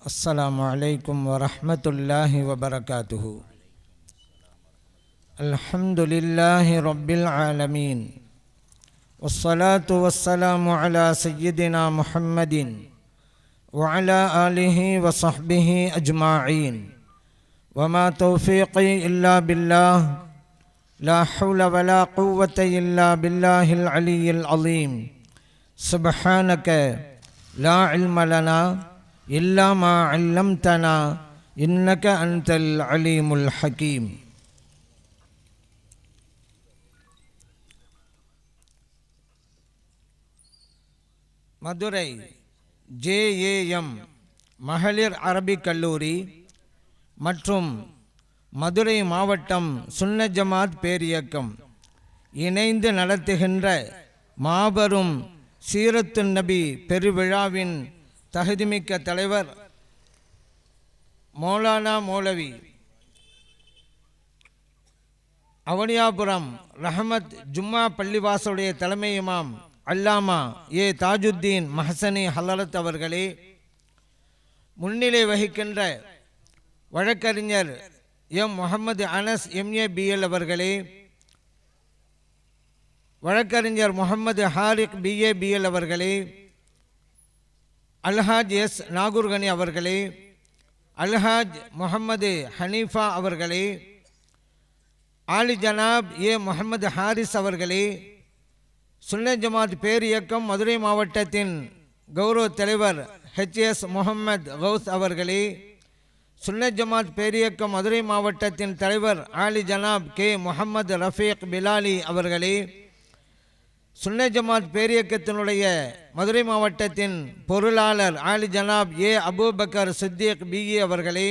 السلام عليكم ورحمة الله وبركاته. الحمد لله رب العالمين، والصلاة والسلام على سيدنا محمد وعلى آله وصحبه أجمعين، وما توفيقي إلا بالله، لا حول ولا قوة إلا بالله العلي العظيم. سبحانك لا علم لنا إلا ما علمتنا إنك أنت العليم الحكيم. Madurai JAM மகளிர் Arabic கல்லூரி மற்றும் மதுரை மாவட்டம் சுன்னத் ஜமாத் பேரியக்கம் இணைந்து நடத்துகின்ற மாபெரும் சீரத்துன் நபி பெருவிழாவின் தகுதிமிக்க தலைவர் மௌலானா மௌலவி அவனியாபுரம் ரஹமத் ஜும்மா பள்ளிவாசலுடைய தலைமை இமாம் அல்லாமா ஏ தாஜுத்தீன் மஹசனி ஹலரத் அவர்களே, முன்னிலை வகிக்கின்ற வழக்கறிஞர் M Mohammed Anas MA BL அவர்களே, வழக்கறிஞர் முகமது ஹாரிக் பிஏ பிஎல் அவர்களே, அல்ஹாஜ் எஸ் நாகூர்கனி அவர்களே, அல்ஹாஜ் முகமது ஹனீஃபா அவர்களே, ஆலி ஜனாப் ஏ முகமது ஹாரிஸ் அவர்களே, சுன்னத் ஜமாத் பேரியக்கம் மதுரை மாவட்டத்தின் கௌரவ தலைவர் ஹெச்எஸ் முகமது கௌஸ் அவர்களே, சுன்னத் ஜமாத் பேரியக்கம் மதுரை மாவட்டத்தின் தலைவர் ஆலி ஜனாப் கே முகமது ரஃபீக் பிலாலி அவர்களே, சுன்னத் ஜமாத் பேரியக்கத்தினுடைய மதுரை மாவட்டத்தின் பொருளாளர் ஆலி ஜனாப் ஏ அபூபக்கர் சித்திக் பிஇ அவர்களே,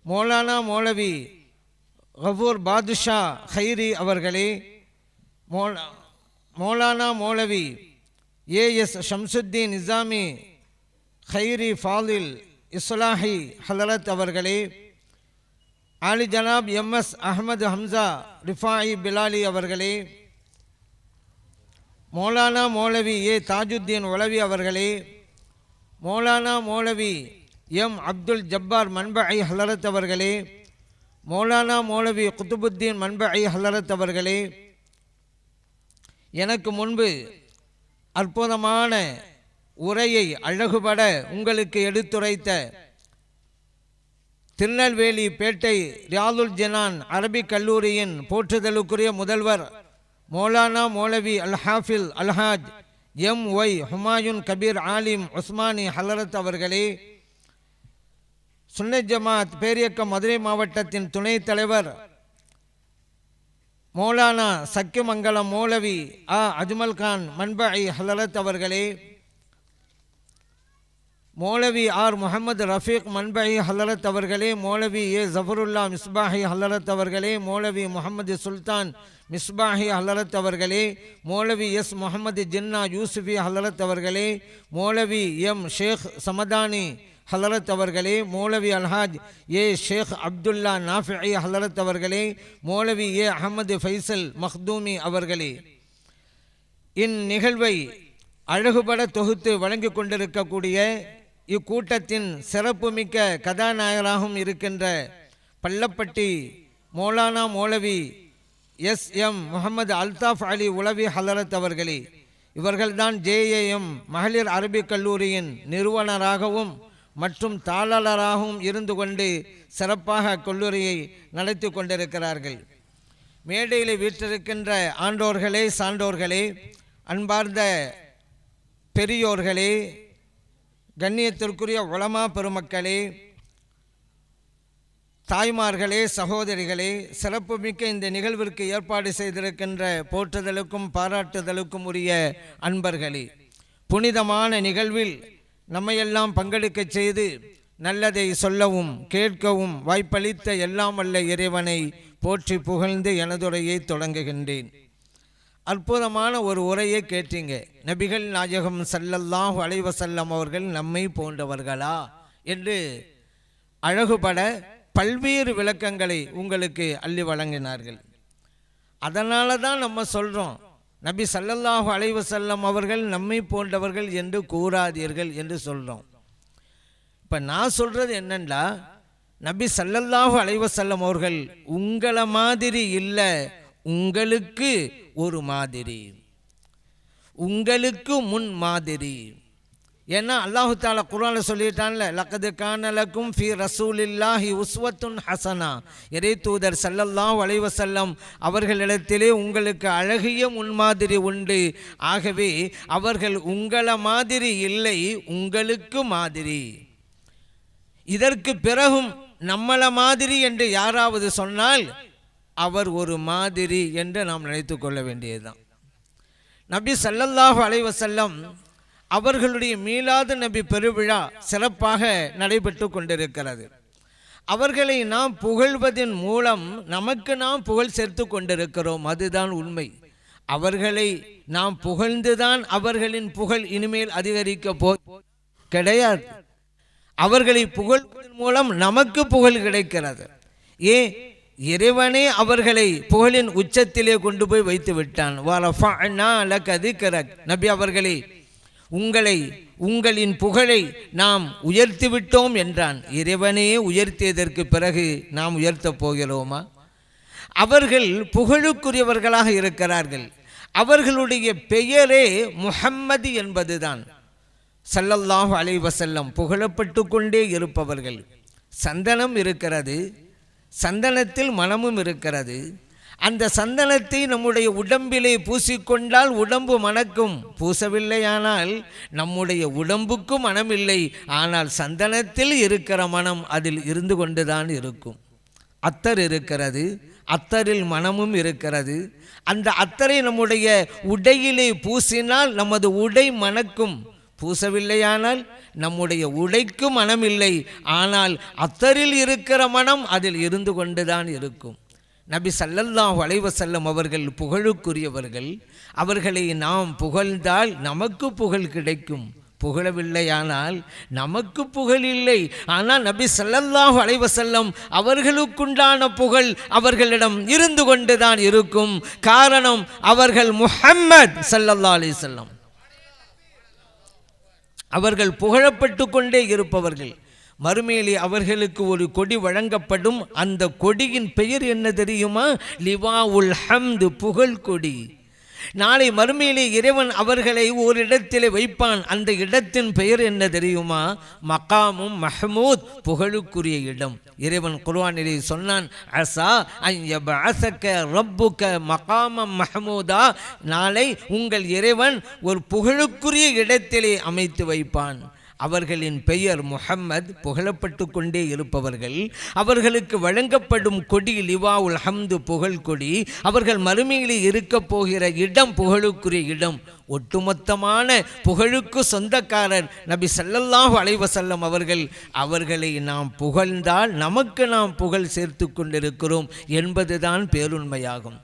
மௌலானா மௌலவி கஃபூர் பாதுஷா ஹைரி அவர்களே, மௌலானா மௌலவி ஏஎஸ் ஷம்சுத்தீன் நிசாமி ஹைரி ஃபாதில் இஸ்லாஹி ஹலரத் அவர்களே, ஆலி ஜனாப் எம்எஸ் அஹமது ஹம்சா ரிஃபாயி பிலாலி அவர்களே, மௌலானா மௌலவி ஏ தாஜுத்தீன் ஒலவி அவர்களே, மௌலானா மௌலவி எம் அப்துல் ஜப்பார் மன்பஐ ஹலரத் அவர்களே, மௌலானா மௌலவி குத்துபுத்தீன் மன்பஐ ஹலரத் அவர்களே, எனக்கு முன்பு அற்புதமான உரையை அழகுபட உங்களுக்கு எடுத்துரைத்த திருநெல்வேலி பேட்டை ரியாதுல் ஜனான் அரபிக் கல்லூரியின் போற்றுதலுக்குரிய முதல்வர் மௌலானா மௌலவி அல் ஹாஃபில் அல்ஹாஜ் எம் ஒய் ஹுமாயூன் கபீர் ஆலிம் உஸ்மானி ஹலரத் அவர்களே, சுன்னத் ஜமாத் பேரியக்கம் மதுரை மாவட்டத்தின் துணைத் தலைவர் மௌலானா சக்கியமங்கலம் மௌலவி அஜ்மல் கான் மன்பஐ ஹலரத் அவர்களே, மௌலவி ஆர் முகமது ரஃபீக் மன்பஐ ஹலரத் அவர்களே, மௌலவி ஏ ஜஃபருல்லா மிஸ்பாஹி ஹலரத் அவர்களே, மௌலவி முகமது சுல்தான் மிஸ்பாஹி ஹலரத் அவர்களே, மௌலவி எஸ் முகமது ஜின்னா யூசுஃபி ஹலரத் அவர்களே, மௌலவி எம் ஷேக் சமதானி ஹலரத் அவர்களே, மௌலவி அல்ஹாஜ் ஏ ஷேக் அப்துல்லா நாஃபிஇ ஹலரத் அவர்களே, மௌலவி ஏ அஹமது ஃபைசல் மக்தூமி அவர்களே, இந்நிகழ்வை அழகுபட தொகுத்து வழங்கி கொண்டிருக்கக்கூடிய இக்கூட்டத்தின் சிறப்புமிக்க கதாநாயகராகவும் இருக்கின்ற பள்ளப்பட்டி மௌலானா மௌலவி எஸ் எம் முகமது அல்தாஃப் அலி உலவி ஹலரத் அவர்களே, இவர்கள்தான் ஜேஏஎம் மகளிர் அரபிக் கல்லூரியின் நிறுவனராகவும் மற்றும் தாளராகவும் இருந்து கொண்டு சிறப்பாக கல்லூரியை நடத்தி கொண்டிருக்கிறார்கள். மேடையில் வீற்றிருக்கின்ற ஆண்டோர்களே, சான்றோர்களே, அன்பார்ந்த பெரியோர்களே, கண்ணியத்திற்குரிய உலமா பெருமக்களே, தாய்மார்களே, சகோதரிகளே, சிறப்புமிக்க இந்த நிகழ்விற்கு ஏற்பாடு செய்திருக்கின்ற போற்றுதலுக்கும் பாராட்டுதலுக்கும் உரிய அன்பர்களே, புனிதமான நிகழ்வில் நம்மையெல்லாம் பங்கெடுக்க செய்து நல்லதை சொல்லவும் கேட்கவும் வாய்ப்பளித்த எல்லாம் வல்ல இறைவனை போற்றி புகழ்ந்து எனதுரையை தொடங்குகின்றேன். அற்புதமான ஒரு உரையை கேட்டீங்க. நபிகள் நாயகம் ஸல்லல்லாஹு அலைஹி வஸல்லம் அவர்கள் நம்மை போன்றவர்களா என்று அழகுபட பல்வேறு விளக்கங்களை உங்களுக்கு அள்ளி வழங்கினார்கள். அதனால தான் நம்ம சொல்கிறோம், நபி ஸல்லல்லாஹு அலைஹி வஸல்லம் அவர்கள் நம்மை போன்றவர்கள் என்று கூறாதீர்கள் என்று சொல்கிறோம். இப்போ நான் சொல்கிறது என்னன்னா, நபி ஸல்லல்லாஹு அலைஹி வஸல்லம் அவர்கள் உங்களை மாதிரி இல்லை, உங்களுக்கு ஒரு மாதிரி, உங்களுக்கு முன் மாதிரி. ஏன்னா அல்லாஹு தாலா குர்ஆனில் சொல்லிட்டான்ல, லக்கது கான லக்கும் ஃபீ ரசூலில்லாஹி உஸ்வத்துன் ஹசனா, இறை தூதர் ஸல்லல்லாஹு அலைஹி வஸல்லம் அவர்களிடத்திலே உங்களுக்கு அழகிய முன்மாதிரி உண்டு. ஆகவே அவர்கள் உங்களை மாதிரி இல்லை, உங்களுக்கு மாதிரி. இதற்கு பிறகும் நம்மள மாதிரி என்று யாராவது சொன்னால் அவர் ஒரு மாதிரி என்று நாம் நினைத்து கொள்ள வேண்டியதுதான். நபி ஸல்லல்லாஹு அலைஹி வஸல்லம் அவர்களுடைய மீலாது நபி பெருவிழா சிறப்பாக நடைபெற்று கொண்டிருக்கிறது. அவர்களை நாம் புகழ்வதன் மூலம் நமக்கு நாம் புகழ் சேர்த்து கொண்டிருக்கிறோம், அதுதான் உண்மை. அவர்களை நாம் புகழ்ந்துதான் அவர்களின் புகழ் இனிமேல் அதிகரிக்க கிடையாது. அவர்களை புகழ்வதன் மூலம் நமக்கு புகழ் கிடைக்கிறது. ஏன்? இறைவனே அவர்களை புகழின் உச்சத்திலே கொண்டு போய் வைத்து விட்டான். நபி அவர்களே, உங்களின் புகழை நாம் உயர்த்தி விட்டோம் என்றான். இறைவனே உயர்த்தியதற்கு பிறகு நாம் உயர்த்தப் போகிறோமா? அவர்கள் புகழுக்குரியவர்களாக இருக்கிறார்கள். அவர்களுடைய பெயரே முஹம்மது என்பதுதான். ஸல்லல்லாஹு அலைஹி வஸல்லம் புகழப்பட்டு கொண்டே இருப்பவர்கள். சந்தனம் இருக்கிறது, சந்தனத்தில் மனமும் இருக்கிறது. அந்த சந்தனத்தை நம்முடைய உடம்பிலே பூசிக்கொண்டால் உடம்பு மணக்கும். பூசவில்லையானால் நம்முடைய உடம்புக்கு மனமில்லை. ஆனால் சந்தனத்தில் இருக்கிற மனம் அதில் இருந்து கொண்டுதான் இருக்கும். அத்தர் இருக்கிறது, அத்தரில் மனமும் இருக்கிறது. அந்த அத்தரை நம்முடைய உடையிலே பூசினால் நமது உடை மணக்கும். பூசவில்லையானால் நம்முடைய உடைக்கு மனமில்லை. ஆனால் அத்தரில் இருக்கிற மனம் அதில் இருந்து கொண்டுதான் இருக்கும். நபி ஸல்லல்லாஹு அலைஹி வஸல்லம் அவர்கள் புகழுக்குரியவர்கள். அவர்களை நாம் புகழ்ந்தால் நமக்கு புகழ் கிடைக்கும். புகழவில்லையானால் நமக்கு புகழ் இல்லை. ஆனால் நபி ஸல்லல்லாஹு அலைஹி வஸல்லம் அவர்களுக்குண்டான புகழ் அவர்களிடம் இருந்து கொண்டுதான் இருக்கும். காரணம், அவர்கள் முஹம்மத் ஸல்லல்லாஹு அலைஹி வஸல்லம், அவர்கள் புகழப்பட்டு கொண்டே இருப்பவர்கள். மறுமையிலே அவர்களுக்கு ஒரு கொடி வழங்கப்படும். அந்த கொடியின் பெயர் என்ன தெரியுமா? லிவாஉல் ஹம்து, புகழ் கொடி. நாளை மறுமையிலே இறைவன் அவர்களை ஒரு இடத்திலே வைப்பான். அந்த இடத்தின் பெயர் என்ன தெரியுமா? மகாமும் மஹ்மூத், புகழுக்குரிய இடம். இறைவன் குர்ஆனிலே சொன்னான், அஸா அன் யபஅஸக ரப்புக மகாமம் மஹ்மூதா, நாளை உங்கள் இறைவன் ஒரு புகழுக்குரிய இடத்திலே அமைத்து வைப்பான். அவர்களின் பெயர் முஹம்மத், புகழப்பட்டு கொண்டே இருப்பவர்கள். அவர்களுக்கு வழங்கப்படும் கொடி லிவாஉல் ஹம்து, புகழ் கொடி. அவர்கள் மறுமையிலே இருக்க போகிற இடம் புகழுக்குரிய இடம். ஒட்டுமொத்தமான புகழுக்கு சொந்தக்காரர் நபி ஸல்லல்லாஹு அலைஹி வஸல்லம் அவர்கள். அவர்களை நாம் புகழ்ந்தால் நமக்கு நாம் புகழ் சேர்த்து கொண்டிருக்கிறோம் என்பதுதான் பேருண்மையாகும்.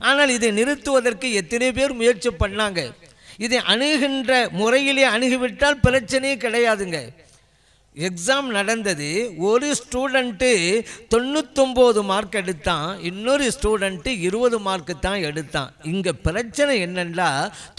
ஆனால் இதை நிறுத்துவதற்கு எத்தனை பேர் முயற்சி பண்ணாங்க. இதை அணுகின்ற முறையிலே அணுகிவிட்டால் பிரச்சனையே கிடையாதுங்க. எக்ஸாம் நடந்தது. ஒரு ஸ்டூடெண்ட்டு 99 மார்க் எடுத்தான், இன்னொரு ஸ்டூடெண்ட்டு 20 மார்க்கு தான் எடுத்தான். இங்கே பிரச்சனை என்னென்னா,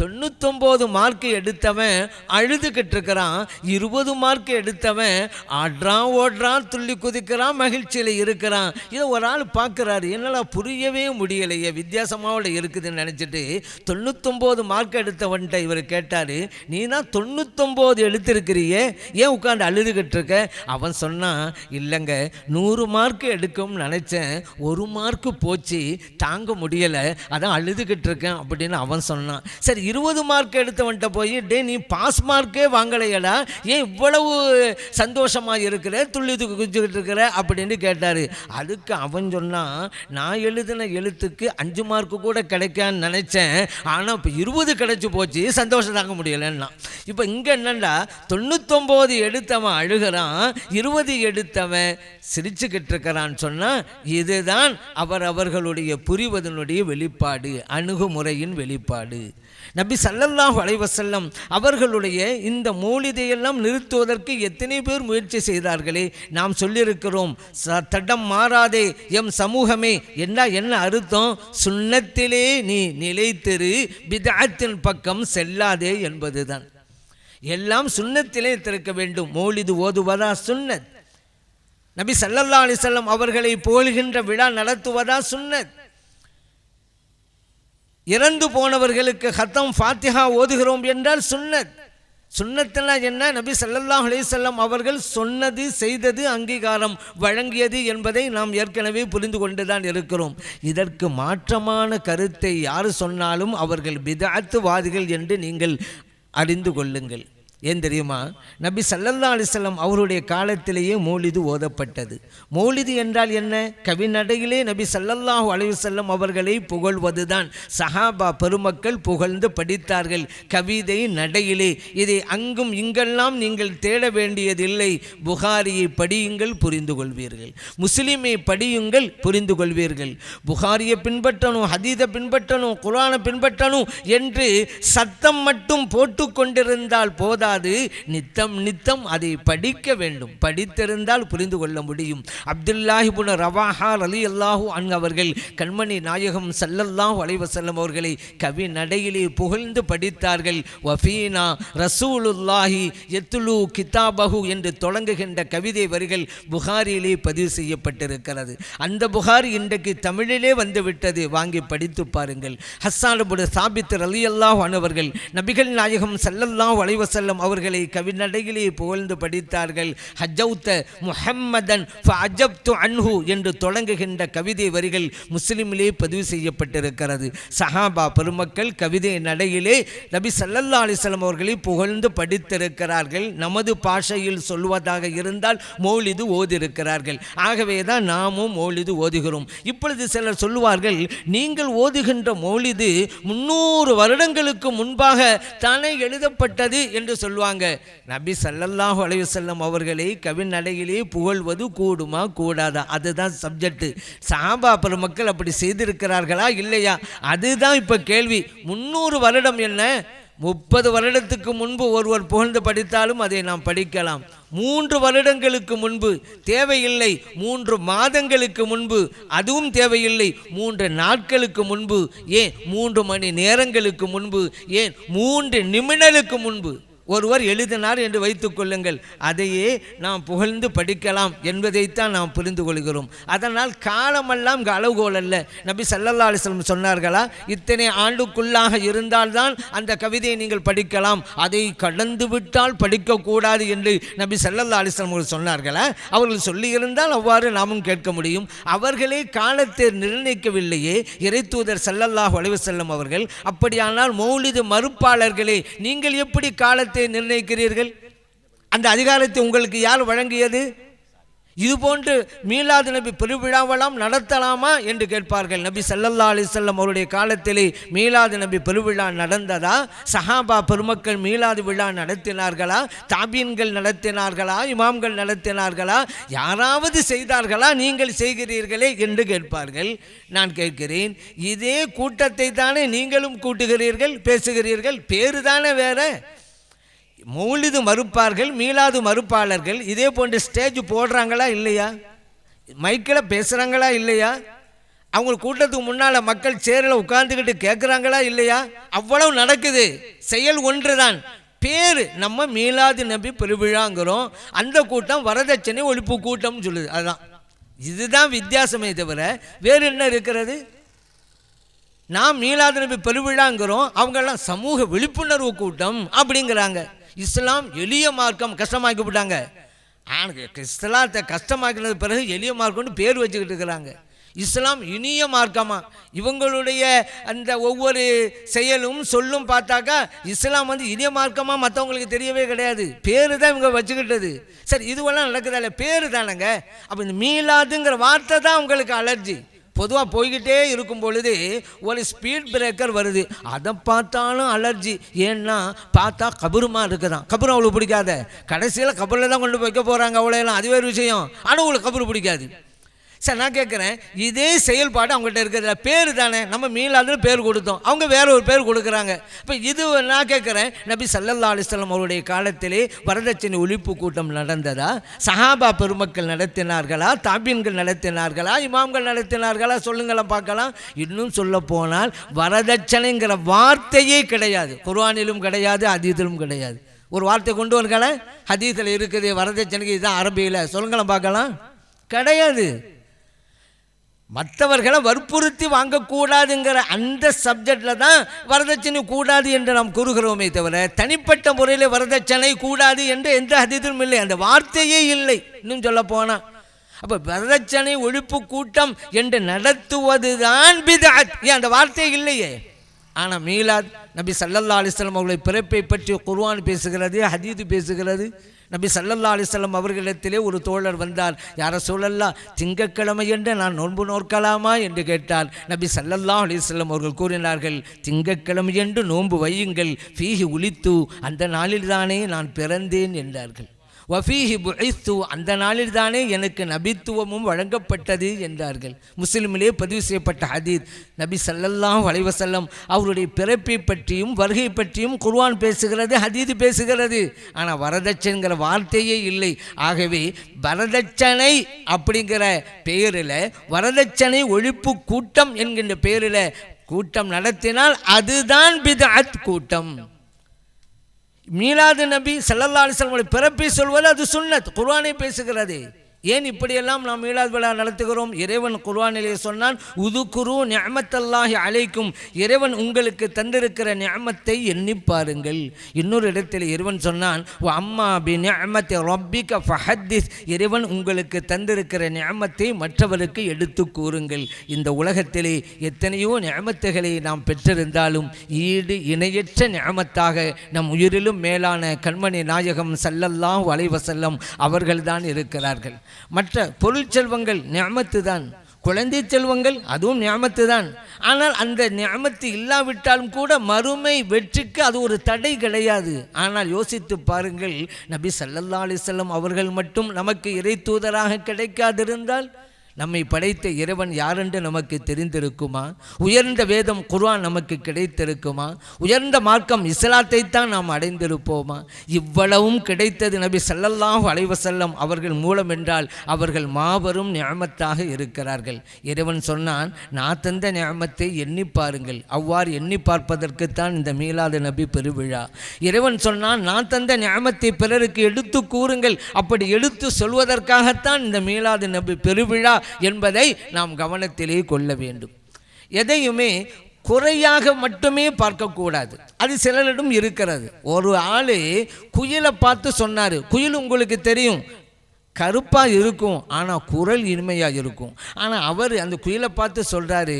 99 மார்க்கு எடுத்தவன் அழுதுகிட்டு இருக்கிறான், 20 மார்க்கு எடுத்தவன் ஆடுறான், ஓடுறான், துள்ளி குதிக்கிறான், மகிழ்ச்சியில் இருக்கிறான். இதை ஒரு ஆள் பார்க்குறாரு, என்னால் புரியவே முடியலையே, வித்தியாசமாக இருக்குதுன்னு நினச்சிட்டு 99 மார்க் எடுத்தவன்ட்ட இவர் கேட்டார், நீ தான் 99 எடுத்திருக்கிறியே, ஏன் உட்காந்து அழுதுகிட்டு இருக்க? அவன் சொன்னான், இல்லைங்க 100 மார்க்கு எடுக்கும்னு நினச்சேன், 1 மார்க்கு போச்சு, தாங்க முடியலை, அதான் அழுதுகிட்டு இருக்கேன் அப்படின்னு அவன் சொன்னான். சரி, 20 மார்க் எடுத்தவன்ட்ட போய், டே நீ பாஸ் மார்க்கே வாங்கலையடா, ஏன் இவ்வளவு சந்தோஷமாக இருக்கிற, துள்ளி குதிச்சுக்கிட்டு இருக்கிற அப்படின்னு கேட்டார். அதுக்கு அவன் சொன்னான், நான் எழுதின எழுத்துக்கு 5 மார்க்கு கூட கிடைக்கான்னு நினச்சேன், ஆனால் இப்போ 20 கிடைச்சி போச்சு, சந்தோஷம் தாங்க முடியலைன்னா. இப்போ இங்கே என்னண்டா, 99 எடுத்தவன் அழுகிறான், 20 எடுத்தவன் சிரிச்சுக்கிட்டு இருக்கிறான்னு சொன்னால், இதுதான் அவர்களுடைய புரிவதனுடைய வெளிப்பாடு, அணுகுமுறையின் வெளிப்பாடு. நபி ஸல்லல்லாஹு அலைஹி வஸல்லம் அவர்களுடைய இந்த மௌலிதையெல்லாம் நிறுத்துவதற்கு எத்தனை பேர் முயற்சி செய்தார்களே. நாம் சொல்லியிருக்கிறோம், தடம் மாறாதே எம் சமூகமே என்ன அர்த்தம்? சுன்னத்திலே நீ நிலைத்திரு, பித்அத்தின் பக்கம் செல்லாதே என்பதுதான். எல்லாம் சுன்னத்திலே திறக்க வேண்டும். மௌலிது ஓதுவதா சுன்னத்? நபி ஸல்லல்லாஹு அலைஹி வஸல்லம் அவர்களை புகழ்கின்ற விழா நடத்துவதா சுன்னத்? இறந்து போனவர்களுக்கு ஹத்தம் ஃபாத்திஹா ஓதுகிறோம் என்றால் சுன்னத். சுன்னத்தெல்லாம் என்ன? நபி ஸல்லல்லாஹு அலைஹி வஸல்லம் அவர்கள் சொன்னது, செய்தது, அங்கீகாரம் வழங்கியது என்பதை நாம் ஏற்கனவே புரிந்து கொண்டுதான் இருக்கிறோம். இதற்கு மாற்றமான கருத்தை யார் சொன்னாலும் அவர்கள் பித்அத்வாதிகள் என்று நீங்கள் அறிந்து கொள்ளுங்கள். ஏன் தெரியுமா? நபி ஸல்லல்லாஹு அலைஹி வஸல்லம் அவருடைய காலத்திலேயே மௌலிது ஓதப்பட்டது. மௌலிது என்றால் என்ன? கவிநடையிலே நபி ஸல்லல்லாஹு அலைஹி வஸல்லம் அவர்களை புகழ்வதுதான். சஹாபா பெருமக்கள் புகழ்ந்து படித்தார்கள் கவிதை நடையிலே. இதை அங்கும் இங்கெல்லாம் நீங்கள் தேட வேண்டியதில்லை. புகாரியை படியுங்கள், புரிந்து கொள்வீர்கள். முஸ்லிமை படியுங்கள், புரிந்து கொள்வீர்கள். புகாரியை பின்பற்றணும், ஹதீஸை பின்பற்றணும், குர்ஆனை பின்பற்றணும் என்று சத்தம் மட்டும் போட்டு கொண்டிருந்தால் போதா, நித்தம் நித்தம் அதை படிக்க வேண்டும். படித்திருந்தால் புரிந்து கொள்ள முடியும். அப்துல்லாஹ் இப்னு ரவாஹா ரலியல்லாஹு அன்ஹு அவர்கள் கண்மணி நாயகம் ஸல்லல்லாஹு அலைஹி வஸல்லம் அவர்களை கவி நடையிலே புகழ்ந்து படித்தார்கள். வஃபீனா ரசூலுல்லாஹி யத்லு கிதாபஹு என்று தொடங்குகின்ற கவிதை வரிகள் புகாரியிலே பதிவு செய்யப்பட்டிருக்கிறது. அந்த புகாரி இன்றைக்கு தமிழிலே வந்துவிட்டது. வாங்கி படித்து பாருங்கள். ஹஸ்ஸான் இப்னு சாபித் ரலியல்லாஹு அன்ஹு அவர்கள் நபிகள் நாயகம் ஸல்லல்லாஹு அலைஹி வஸல்லம் அவர்களை கவிநடையிலே புகழ்ந்து படித்தார்கள். ஹஜ்ஜௌத முஹம்மதன் ஃபஅஜப்து அன்ஹு என்று தொடங்குகின்ற கவிதை வரிகள் முஸ்லிமிலே பதிவு செய்யப்பட்டிருக்கிறது. சஹாபா பெருமக்கள் கவிதை நடையிலே நபி ஸல்லல்லாஹு அலைஹி வஸல்லம் அவர்களை புகழ்ந்து படித்திருக்கிறார்கள். நமது பாஷையில் சொல்வதாக இருந்தால் மௌலிது ஓதிருக்கிறார்கள். ஆகவே தான் நாமும் மௌலிது ஓதுகிறோம். இப்பொழுது சிலர் சொல்லுவார்கள், நீங்கள் ஓதுகின்ற மௌலிது 300 வருடங்களுக்கு முன்பாக தானே எழுதப்பட்டது என்று சொல்லுவாங்க. நபி ஸல்லல்லாஹு அலைஹி வஸல்லம் அவர்களை கவிநடையிலே புகழ்வது கூடுமா கூடாதா? அதுதான் சப்ஜெக்ட். சஹாபா பெருமக்கள் அப்படி செய்திருக்கிறார்களா இல்லையா? அதுதான் இப்ப கேள்வி. 300 வருடம் என்ன, 30 வருடத்துக்கு முன்பு ஒருவர் புகழ்ந்து படித்தாலும் அதை நாம் படிக்கலாம். 3 வருடங்களுக்கு முன்பு தேவையில்லை, 3 மாதங்களுக்கு முன்பு அதுவும் தேவையில்லை, 3 நாட்களுக்கு முன்பு, ஏன் 3 மணி நேரங்களுக்கு முன்பு, ஏன் 3 நிமிடங்களுக்கு முன்பு ஒருவர் எழுதினார் என்று வைத்துக் கொள்ளுங்கள். அதையே நாம் புகழ்ந்து படிக்கலாம் என்பதைத்தான் நாம் புரிந்து கொள்கிறோம். அதனால் காலமெல்லாம் அளவுகோல் அல்ல. நபி ஸல்லல்லாஹு அலைஹி வஸல்லம் சொன்னார்களா, இத்தனை ஆண்டுக்குள்ளாக இருந்தால்தான் அந்த கவிதையை நீங்கள் படிக்கலாம், அதை கடந்து விட்டால் படிக்கக்கூடாது என்று நபி ஸல்லல்லாஹு அலைஹி வஸல்லம் அவர்கள் சொன்னார்களா? அவர்கள் சொல்லியிருந்தால் அவ்வாறு நாமும் கேட்க முடியும். அவர்களே காலத்தை நிர்ணயிக்கவில்லையே இறைத்தூதர் ஸல்லல்லாஹு அலைஹி வஸல்லம் அவர்கள். அப்படியானால் மௌலிது மறுப்பாளர்களே, நீங்கள் எப்படி காலத்தை நிர்ணயிக்கிறீர்கள்? அந்த அதிகாரத்தை உங்களுக்கு யார் வழங்கியது? இதுபோன்று மீலாது நபி பெருவிழாவெல்லாம் நடத்தலாமா என்று கேட்பார்கள். நபி ஸல்லல்லாஹு அலைஹி வஸல்லம் அவருடைய காலத்திலே மீலாது நபி பெருவிழா நடந்ததா? சஹாபா பெருமக்கள் மீலாது விழா நடத்தினார்களா? தாபீன்கள் நடத்தினார்களா? இமாம்கள் நடத்தினார்களா? யாராவது செய்தார்களா? நீங்கள் செய்கிறீர்களே என்று கேட்பார்கள். நான் கேட்கிறேன், இதே கூட்டத்தை தானே நீங்களும் கூட்டுகிறீர்கள், பேசுகிறீர்கள், பேரு தானே வேற. மௌலிது மறுப்பார்கள், மீலாது மறுப்பாளர்கள் இதே போன்ற ஸ்டேஜ் போடுறாங்களா இல்லையா? மைக்கில் பேசுகிறாங்களா இல்லையா? அவங்க கூட்டத்துக்கு முன்னால் மக்கள் சேரில் உட்கார்ந்துக்கிட்டு கேட்குறாங்களா இல்லையா? அவ்வளவு நடக்குது. செயல் ஒன்று தான். பேர் நம்ம மீலாது நபி பெருவிழாங்கிறோம், அந்த கூட்டம் வரதட்சணை ஒழிப்பு கூட்டம்னு சொல்லுது. அதுதான், இதுதான் வித்தியாசமே தவிர வேறு என்ன இருக்கிறது? நாம் மீலாது நபி பெருவிழாங்கிறோம், அவங்கெல்லாம் சமூக விழிப்புணர்வு கூட்டம் அப்படிங்கிறாங்க. இஸ்லாம் எளிய மார்க்கம் கஷ்டமாக்கி விட்டாங்க. இஸ்லாத்தை கஷ்டமாக்கினது பிறகு எளிய மார்க்கம்னு பேர் வச்சுக்கிட்டு இருக்கிறாங்க. இஸ்லாம் இனிய மார்க்கமா? இவங்களுடைய அந்த ஒவ்வொரு செயலும் சொல்லும் பார்த்தாக்கா இஸ்லாம் இனிய மார்க்கமா மற்றவங்களுக்கு தெரியவே கிடையாது. பேரு தான் இவங்க வச்சுக்கிட்டது. சரி, இதுவெல்லாம் நடக்குதா இல்லை? பேரு தானங்க. அப்போ இந்த மீலாதுங்கிற வார்த்தை தான் உங்களுக்கு அலர்ஜி. பொதுவாக போய்கிட்டே இருக்கும் பொழுது ஒரு ஸ்பீட் பிரேக்கர் வருது, அதை பார்த்தாலும் அலர்ஜி. ஏன்னா பார்த்தா கபருமா இருக்குதான். கபரும் அவளுக்கு பிடிக்காத, கடைசியில் கபரில் தான் கொண்டு வைக்க போகிறாங்க அவ்வளோலாம், அது வேறு விஷயம். ஆனால் உங்களுக்கு கபரு பிடிக்காது. சார், நான் கேட்குறேன், இதே செயல்பாடு அவங்ககிட்ட இருக்கிற பேர் தானே. நம்ம மீலாதுன்னு பேர் கொடுத்தோம், அவங்க வேற ஒரு பேர் கொடுக்குறாங்க. இப்போ இது நான் கேட்குறேன், நபி ஸல்லல்லாஹு அலைஹி வஸல்லம் அவருடைய காலத்திலே வரதட்சணை ஒழிப்பு கூட்டம் நடந்ததா? சஹாபா பெருமக்கள் நடத்தினார்களா? தாபீன்கள் நடத்தினார்களா? இமாம்கள் நடத்தினார்களா? சொல்லுங்களேன் பார்க்கலாம். இன்னும் சொல்ல போனால் வரதட்சணைங்கிற வார்த்தையே கிடையாது. குர்ஆனிலும் கிடையாது, ஹதீஸிலும் கிடையாது. ஒரு வார்த்தை கொண்டு வரங்கள ஹதீஸில் இருக்குது வரதட்சணைக்கு இதுதான் அரபியில் சொல்லுங்களேன் பார்க்கலாம். கிடையாது. மற்றவர்களை வற்புறுத்தி வாங்கக்கூடாதுங்கிற அந்த சப்ஜெக்டில் தான் வரதட்சணை கூடாது என்று நாம் கூறுகிறோமே தவிர தனிப்பட்ட முறையில் வரதட்சணை கூடாது என்று எந்த ஹதீஸிலும் இல்லை, அந்த வார்த்தையே இல்லை. இன்னும் சொல்ல போனால் அப்போ வரதட்சணை ஒழிப்பு கூட்டம் என்று நடத்துவது தான் பித்அத். ஏன் அந்த வார்த்தை இல்லையே. ஆனால் மீலாத் நபி ஸல்லல்லாஹு அலைஹி வஸல்லம் அவர்களை பிறப்பை பற்றி குர்ஆன் பேசுகிறது, ஹதீஸ் பேசுகிறது. நபி ஸல்லல்லாஹு அலைஹி வஸல்லம் அவர்களிடத்திலே ஒரு தோழர் வந்தார். யா ரசூலல்லாஹ், திங்கட்கிழமை என்று நான் நோன்பு நோற்கலாமா என்று கேட்டார். நபி ஸல்லல்லாஹு அலைஹி வஸல்லம் அவர்கள் கூறினார்கள், திங்கட்கிழமை என்று நோன்பு வையுங்கள். ஃபீஹி உலித்து, அந்த நாளில்தானே நான் பிறந்தேன் என்றார்கள். வஃபீஹி புஇஸ்து, அந்த நாளில் தானே எனக்கு நபித்துவமும் வழங்கப்பட்டது என்றார்கள். முஸ்லிமிலே பதிவு செய்யப்பட்ட ஹதீஸ். நபி ஸல்லல்லாஹு அலைஹி வஸல்லம் அவருடைய பிறப்பை பற்றியும் வருகை பற்றியும் குர்ஆன் பேசுகிறது, ஹதீஸ் பேசுகிறது. ஆனால் வரதட்சணைங்கிற வார்த்தையே இல்லை. ஆகவே வரதட்சணை அப்படிங்கிற பெயரில் வரதட்சணை ஒழிப்பு கூட்டம் என்கின்ற பெயரில் கூட்டம் நடத்தினால் அதுதான் பித்அத் கூட்டம். மீலாது நபி ஸல்லல்லாஹு அலைஹி வஸல்லம் பிறப்பை சொல்வது அது சுன்னத், குர்ஆனை பேசுகிறது. ஏன் இப்படியெல்லாம் நாம் மீலாது விழா நடத்துகிறோம்? இறைவன் குர்ஆனிலே சொன்னான், உதுகுரு நிஅமத்தல்லாஹி அலைக்கும், இறைவன் உங்களுக்கு தந்திருக்கிற நிஅமத்தை எண்ணி பாருங்கள். இன்னொரு இடத்தில் இறைவன் சொன்னான், அம்மா பி நிஅமத்தி ரப்பிக ஃபஹத்திஸ், இறைவன் உங்களுக்கு தந்திருக்கிற நிஅமத்தை மற்றவருக்கு எடுத்து கூறுங்கள். இந்த உலகத்திலே எத்தனையோ நிஅமத்துகளை நாம் பெற்றிருந்தாலும் ஈடு இணையற்ற நிஅமத்தாக நம் உயிரிலும் மேலான கண்மணி நாயகம் ஸல்லல்லாஹு அலைஹி வஸல்லம் அவர்கள்தான் இருக்கிறார்கள். மற்ற பொருள் செல்வங்கள் நிஅமத்து தான், குழந்தை செல்வங்கள் அதுவும் நிஅமத்து தான். ஆனால் அந்த நிஅமத்து இல்லாவிட்டாலும் கூட மறுமை வெற்றிக்கு அது ஒரு தடை கிடையாது. ஆனால் யோசித்து பாருங்கள், நபி ஸல்லல்லாஹு அலைஹி வஸல்லம் அவர்கள் மட்டும் நமக்கு இறை தூதராக கிடைக்காதிருந்தால் நம்மை படைத்த இறைவன் யாரென்று நமக்கு தெரிந்திருக்குமா? உயர்ந்த வேதம் குர்ஆன் நமக்கு கிடைத்திருக்குமா? உயர்ந்த மார்க்கம் இஸ்லாத்தை தான் நாம் அடைந்திருப்போமா? இவ்வளவும் கிடைத்தது நபி ஸல்லல்லாஹு அலைஹி வஸல்லம் அவர்கள் மூலம் என்றால் அவர்கள் மாபெரும் நிஅமத்தாக இருக்கிறார்கள். இறைவன் சொன்னான், நான் தந்த நிஅமத்தை எண்ணி பாருங்கள். அவ்வாறு எண்ணி பார்ப்பதற்குத்தான் இந்த மீலாது நபி பெருவிழா. இறைவன் சொன்னான், நான் தந்த நிஅமத்தை பிறருக்கு எடுத்து கூறுங்கள். அப்படி எடுத்து சொல்வதற்காகத்தான் இந்த மீலாது நபி பெருவிழா என்பதை நாம் கவனத்திலே கொள்ள வேண்டும். எதையுமே குறையாக மட்டுமே பார்க்கக்கூடாது. அது சிலரிடம் இருக்கிறது. ஒரு ஆள் குயிலை பார்த்து சொன்னார், குயில் உங்களுக்கு தெரியும் கருப்பாக இருக்கும், ஆனால் குரல் இனிமையாக இருக்கும். ஆனால் அவர் அந்த குயிலை பார்த்து சொல்கிறாரு,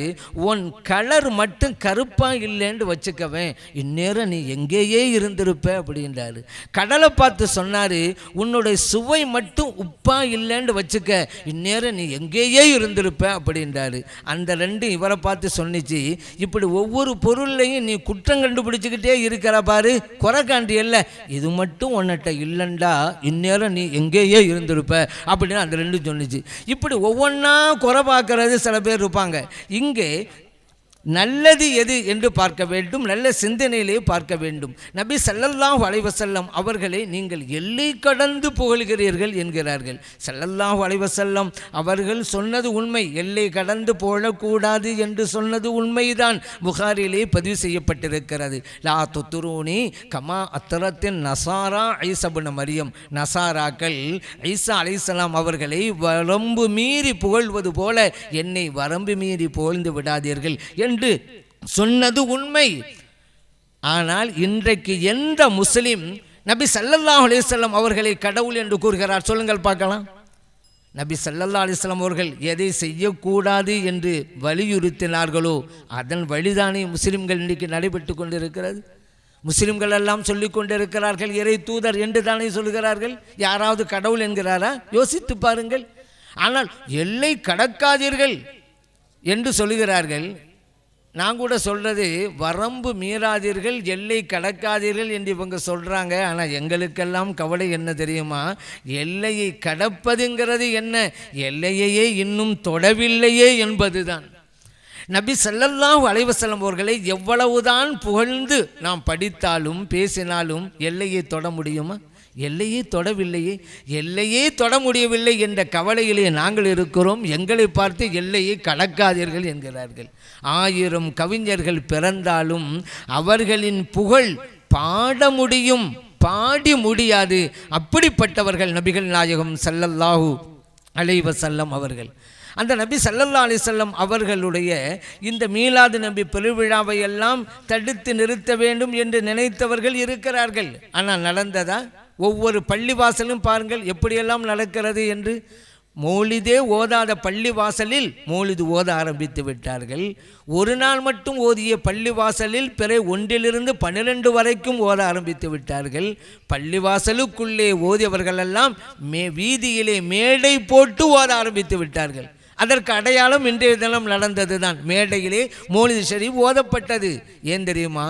உன் கலர் மட்டும் கருப்பாக இல்லைன்னு வச்சுக்கவேன், இந்நேரம் நீ எங்கேயே இருந்திருப்ப அப்படின்றாரு. கடலை பார்த்து சொன்னார், உன்னுடைய சுவை மட்டும் உப்பாக இல்லைன்னு வச்சுக்க, இந்நேரம் நீ எங்கேயே இருந்திருப்ப அப்படின்றாரு. அந்த ரெண்டும் இவரை பார்த்து சொன்னிச்சு, இப்படி ஒவ்வொரு பொருள்லையும் நீ குற்றம் கண்டுபிடிச்சிக்கிட்டே இருக்கிற பாரு, குறை காண்டி இல்லை, இது மட்டும் உன்னிட்ட இல்லைண்டா இந்நேரம் நீ எங்கேயே இருந்திருப்ப அப்படின்னு அந்த ரெண்டும் சொன்னிச்சு. இப்படி ஒவ்வொன்றா குறை பார்க்கறது சில பேர் இருப்பாங்க. இங்கே நல்லது எது என்று பார்க்க வேண்டும், நல்ல சிந்தனையிலே பார்க்க வேண்டும். நபி ஸல்லல்லாஹு அலைஹி வஸல்லம் அவர்களை நீங்கள் எல்லை கடந்து புகழ்கிறீர்கள் என்கிறார்கள். ஸல்லல்லாஹு அலைஹி வஸல்லம் அவர்கள் சொன்னது உண்மை, எல்லை கடந்து புகழக்கூடாது என்று சொன்னது உண்மைதான். புகாரிலே பதிவு செய்யப்பட்டிருக்கிறது. லா துத்ரூனி கமா அத்தரத்தின் நசாரா ஈஸா இப்னு மரியம், நசாராக்கள் ஈஸா அலைஹிஸ்ஸலாம் அவர்களை வரம்பு மீறி புகழ்வது போல என்னை வரம்பு மீறி புகழ்ந்து விடாதீர்கள் என்று சொன்னது உண்மை. ஆனால் இன்றைக்கு எந்த முஸ்லிம் நபி ஸல்லல்லாஹு அலைஹி வஸல்லம் அவர்களை கடவுள் என்று கூறுகிறார்? சொல்லுங்கள் பார்க்கலாம். நபி ஸல்லல்லாஹு அலைஹி வஸல்லம் அவர்கள் எதை செய்யக்கூடாது என்று வலியுறுத்தினார்களோ அதன் வழிதானே முஸ்லிம்கள் இன்றைக்கு நடைபெற்று கொண்டிருக்கிறது. முஸ்லிம்கள் எல்லாம் சொல்லிக் கொண்டிருக்கிறார்கள் இறை தூதர் என்று தானே சொல்கிறார்கள். யாராவது கடவுள் என்கிறாரா? யோசித்து பாருங்கள். ஆனால் எல்லை கடக்காதீர்கள் என்று சொல்லுகிறார்கள். நான் கூட சொல்கிறது வரம்பு மீறாதீர்கள், எல்லை கடக்காதீர்கள் என்று இவங்க சொல்கிறாங்க. ஆனால் எங்களுக்கெல்லாம் கவலை என்ன தெரியுமா? எல்லையை கடப்பதுங்கிறது என்ன, எல்லையையே இன்னும் தொடவில்லையே என்பது தான். நபி ஸல்லல்லாஹு அலைஹி வஸல்லம் அவர்களை எவ்வளவுதான் புகழ்ந்து நாம் படித்தாலும் பேசினாலும் எல்லையை தொட முடியுமா? எல்லையே தொடவில்லையே, எல்லையே தொட முடியவில்லை என்ற கவலையிலே நாங்கள் இருக்கிறோம். எங்களை பார்த்து எல்லையை கடக்காதீர்கள் என்கிறார்கள். 1000 கவிஞர்கள் பிறந்தாலும் அவர்களின் புகழ் பாட முடியும், பாடி முடியாது. அப்படிப்பட்டவர்கள் நபிகள் நாயகம் ஸல்லல்லாஹு அலைஹி வஸல்லம் அவர்கள். அந்த நபி ஸல்லல்லாஹு அலைஹி வஸல்லம் அவர்களுடைய இந்த மீலாது நபி பெருவிழாவை எல்லாம் தடுத்து நிறுத்த வேண்டும் என்று நினைத்தவர்கள் இருக்கிறார்கள். ஆனால் நடந்ததா? ஒவ்வொரு பள்ளிவாசலும் பாருங்கள் எப்படியெல்லாம் நடக்கிறது என்று. மௌலிதே ஓதாத பள்ளிவாசலில் மௌலிது ஓத ஆரம்பித்து விட்டார்கள். ஒரு நாள் மட்டும் ஓதிய பள்ளிவாசலில் பிறை 1 to 12 வரைக்கும் ஓத ஆரம்பித்து விட்டார்கள். பள்ளிவாசலுக்குள்ளே ஓதியவர்களெல்லாம் வீதியிலே மேடை போட்டு ஓத ஆரம்பித்து விட்டார்கள். அதற்கு அடையாளம் இன்றைய தினம் நடந்தது தான். மேடையிலே மௌலிது ஷரீஃப் ஓதப்பட்டது. ஏன் தெரியுமா?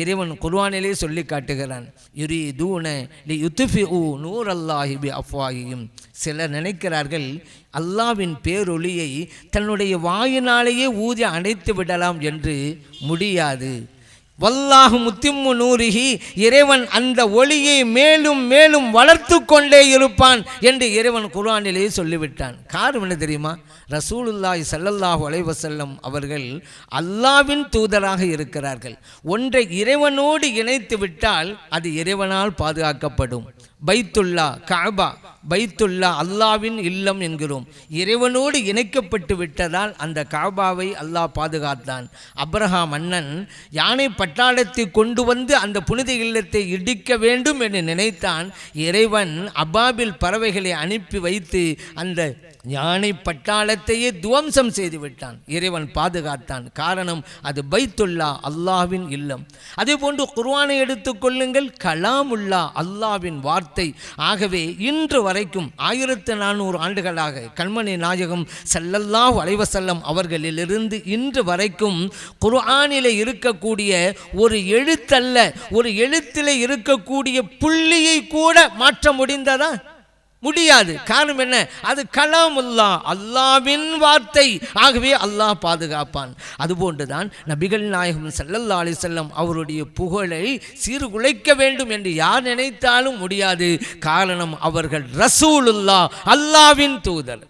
இறைவன் குர்ஆனிலே சொல்லி காட்டுகிறான், யுரீதூன லியுத்ஃபிஉ நூரல்லாஹி பிஅஃவாஹிஹிம். சிலர் நினைக்கிறார்கள் அல்லாஹ்வின் பேரொளியை தன்னுடைய வாயினாலேயே ஊதி அணைத்து விடலாம் என்று. முடியாது. வல்லாஹு முத்திம்மு நூரிஹி, இறைவன் அந்த ஒளியை மேலும் மேலும் வளர்த்து கொண்டே இருப்பான் என்று இறைவன் குர்ஆனிலே சொல்லிவிட்டான். காரணம் என்ன தெரியுமா? ரசூலுல்லாஹி ஸல்லல்லாஹு அலைஹி வஸல்லம் அவர்கள் அல்லாஹ்வின் தூதராக இருக்கிறார்கள். ஒன்றை இறைவனோடு இணைத்து விட்டால் அது இறைவனால் பாதுகாக்கப்படும். பைத்துல்லா, கஅபா, பைத்துல்லா அல்லாஹ்வின் இல்லம் என்கிறோம். இறைவனோடு இணைக்கப்பட்டு விட்டதால் அந்த கஅபாவை அல்லாஹ் பாதுகாத்தான். அப்ரஹாம் மன்னன் யானை பட்டாளத்தை கொண்டு வந்து அந்த புனித இல்லத்தை இடிக்க வேண்டும் என்று நினைத்தான். இறைவன் அபாபில் பறவைகளை அனுப்பி வைத்து அந்த யானை பட்டாளத்தையே துவம்சம் செய்து விட்டான். இறைவன் பாதுகாத்தான். காரணம், அது பைத்துல்லா அல்லாஹ்வின் இல்லம். அதே போன்று குர்ஆனை எடுத்துக்கொள்ளுங்கள், கலாமுல்லா அல்லாஹ்வின் வார்த்தை. ஆகவே இன்று வரைக்கும் 1400 ஆண்டுகளாக கண்மணி நாயகம் ஸல்லல்லாஹு அலைஹி வஸல்லம் அவர்களிலிருந்து இன்று வரைக்கும் குர்ஆனிலே இருக்கக்கூடிய ஒரு எழுத்தல்ல, ஒரு எழுத்திலே இருக்கக்கூடிய புள்ளியை கூட மாற்ற முடிந்ததா? முடியாது. காரணம் என்ன? அது கலாமுல்லா, அல்லாஹ்வின் வார்த்தை. ஆகவே அல்லாஹ் பாதுகாப்பான். அதுபோன்றுதான் நபிகள் நாயகம் ஸல்லல்லாஹு அலைஹி வஸல்லம் அவருடைய புகழை சீர்குலைக்க வேண்டும் என்று யார் நினைத்தாலும் முடியாது. காரணம், அவர்கள் ரசூலுல்லாஹ், அல்லாஹ்வின் தூதர்.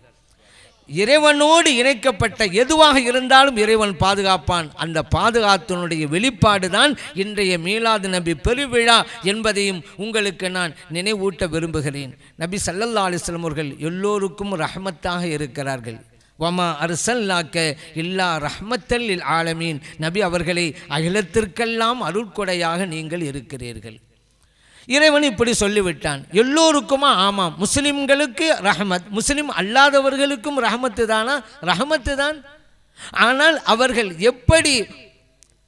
இறைவனோடு இணைக்கப்பட்ட எதுவாக இருந்தாலும் இறைவன் பாதுகாப்பான். அந்த பாதுகாத்தினுடைய வெளிப்பாடு தான் இன்றைய மீலாது நபி பெருவிழா என்பதையும் உங்களுக்கு நான் நினைவூட்ட விரும்புகிறேன். நபி ஸல்லல்லாஹு அலைஹி வஸல்லம் அவர்கள் எல்லோருக்கும் ரஹ்மத்தாக இருக்கிறார்கள். வமா அர்சல்நாக்க இல்லா ரஹ்மத்தல் லில் ஆலமீன். நபி அவர்களே, அகிலத்திற்கெல்லாம் அருட்கொடையாக நீங்கள் இருக்கிறீர்கள். இறைவன் இப்படி சொல்லிவிட்டான். எல்லோருக்குமா? ஆமாம். முஸ்லிம்களுக்கு ரஹமத், முஸ்லிம் அல்லாதவர்களுக்கும் ரஹமத்து தானா? ரஹமத்து தான். ஆனால் அவர்கள் எப்படி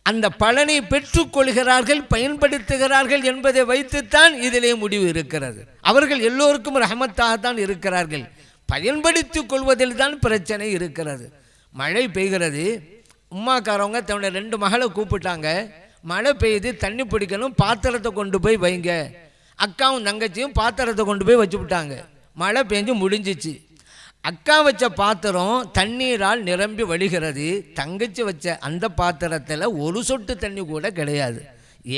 அந்த பலனை பெற்றுக்கொள்கிறார்கள், பயன்படுத்துகிறார்கள் என்பதை வைத்துத்தான் இதிலே முடிவு இருக்கிறது. அவர்கள் எல்லோருக்கும் ரஹமத்தாகத்தான் இருக்கிறார்கள். பயன்படுத்திக் கொள்வதில் தான் பிரச்சனை இருக்கிறது. மழை பெய்கிறது. உம்மாக்காரவங்க தன்னுடைய 2 மகளை கூப்பிட்டாங்க. மழை பெய்யுது, தண்ணி பிடிக்கணும், பாத்திரத்தை கொண்டு போய் வைங்க. அக்காவும் தங்கச்சியும் பாத்திரத்தை கொண்டு போய் வச்சு விட்டாங்க. மழை பெஞ்சு முடிஞ்சிச்சு. அக்கா வச்ச பாத்திரம் தண்ணீரால் நிரம்பி வழிகிறது. தங்கச்சி வச்ச அந்த பாத்திரத்தில் ஒரு சொட்டு தண்ணி கூட கிடையாது.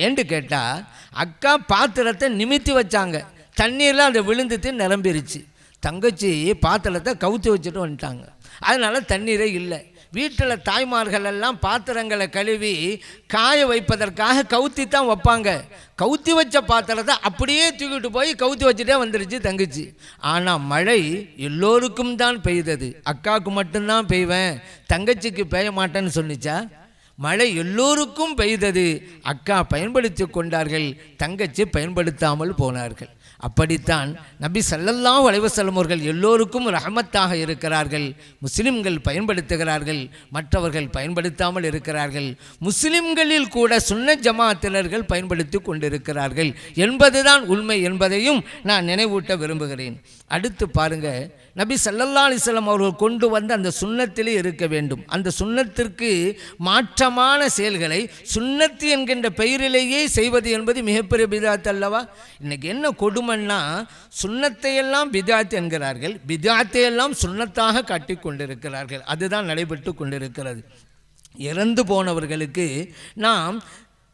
ஏன்னு கேட்டால், அக்கா பாத்திரத்தை நிமித்தி வச்சாங்க, தண்ணீரில் அதை விழுந்துட்டு நிரம்பிருச்சு. தங்கச்சி பாத்திரத்தை கவுத்தி வச்சுட்டு வந்துட்டாங்க. அதனால் தண்ணீரே இல்லை. வீட்டில் தாய்மார்கள் எல்லாம் பாத்திரங்களை கழுவி காய வைப்பதற்காக கவுத்தி தான் வைப்பாங்க. கவுத்தி வச்ச பாத்திரத்தை அப்படியே தூக்கிட்டு போய் கவுத்தி வச்சுட்டே வந்துருச்சு தங்கச்சி. ஆனால் மழை எல்லோருக்கும் தான் பெய்தது. அக்காவுக்கு மட்டும்தான் பெய்வேன், தங்கச்சிக்கு பெய்ய மாட்டேன்னு சொன்னிச்சா? மழை எல்லோருக்கும் பெய்தது. அக்கா பயன்படுத்தி கொண்டார்கள், தங்கச்சி பயன்படுத்தாமல் போனார்கள். அப்படித்தான் நபி ஸல்லல்லாஹு அலைஹி வஸல்லம் அவர்கள் எல்லோருக்கும் ரஹமத்தாக இருக்கிறார்கள். முஸ்லிம்கள் பயன்படுத்துகிறார்கள், மற்றவர்கள் பயன்படுத்தாமல் இருக்கிறார்கள். முஸ்லிம்களில் கூட சுன்னத் ஜமாஅத்தினர்கள் பயன்படுத்தி கொண்டிருக்கிறார்கள் என்பதுதான் உண்மை என்பதையும் நான் நினைவூட்ட விரும்புகிறேன். அடுத்து பாருங்க, நபி ஸல்லல்லாஹு அலைஹி வஸல்லம் அவர்கள் கொண்டு வந்த அந்த சுன்னத்திலே இருக்க வேண்டும். அந்த சுன்னத்திற்கு மாற்றமான செயல்களை சுன்னத்து என்கின்ற பெயரிலேயே செய்வது என்பது மிகப்பெரிய பிதாத் அல்லவா? இன்னைக்கு என்ன கொடுமைன்னா, சுன்னத்தையெல்லாம் பிதாத் என்கிறார்கள், பிதாத்தையெல்லாம் சுன்னத்தாக காட்டி கொண்டிருக்கிறார்கள். அதுதான் நடைபெற்று கொண்டிருக்கிறது. இறந்து போனவர்களுக்கு நாம்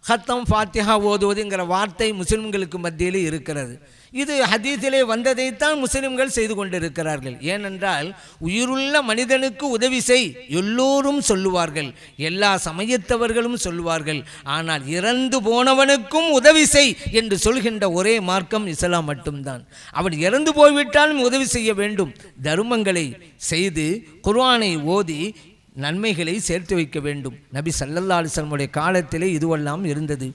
ஹத்தம் ஃபாத்திஹா ஓதுவதுங்கிற வார்த்தை முஸ்லிம்களுக்கு மத்தியில் இருக்கிறது. இது ஹதீஸிலே வந்ததைத்தான் முஸ்லிம்கள் செய்து கொண்டிருக்கிறார்கள். ஏனென்றால் உயிருள்ள மனிதனுக்கு உதவி செய் எல்லோரும் சொல்லுவார்கள், எல்லா சமயத்தவர்களும் சொல்லுவார்கள். ஆனால் இறந்து போனவனுக்கும் உதவி செய் என்று சொல்கின்ற ஒரே மார்க்கம் இஸ்லாம் மட்டும்தான். அவன் இறந்து போய்விட்டாலும் உதவி செய்ய வேண்டும். தர்மங்களை செய்து குர்ஆனை ஓதி நன்மைகளை சேர்த்து வைக்க வேண்டும். நபி ஸல்லல்லாஹு அலைஹி வஸல்லம் காலத்திலே இதுவெல்லாம் இருந்தது.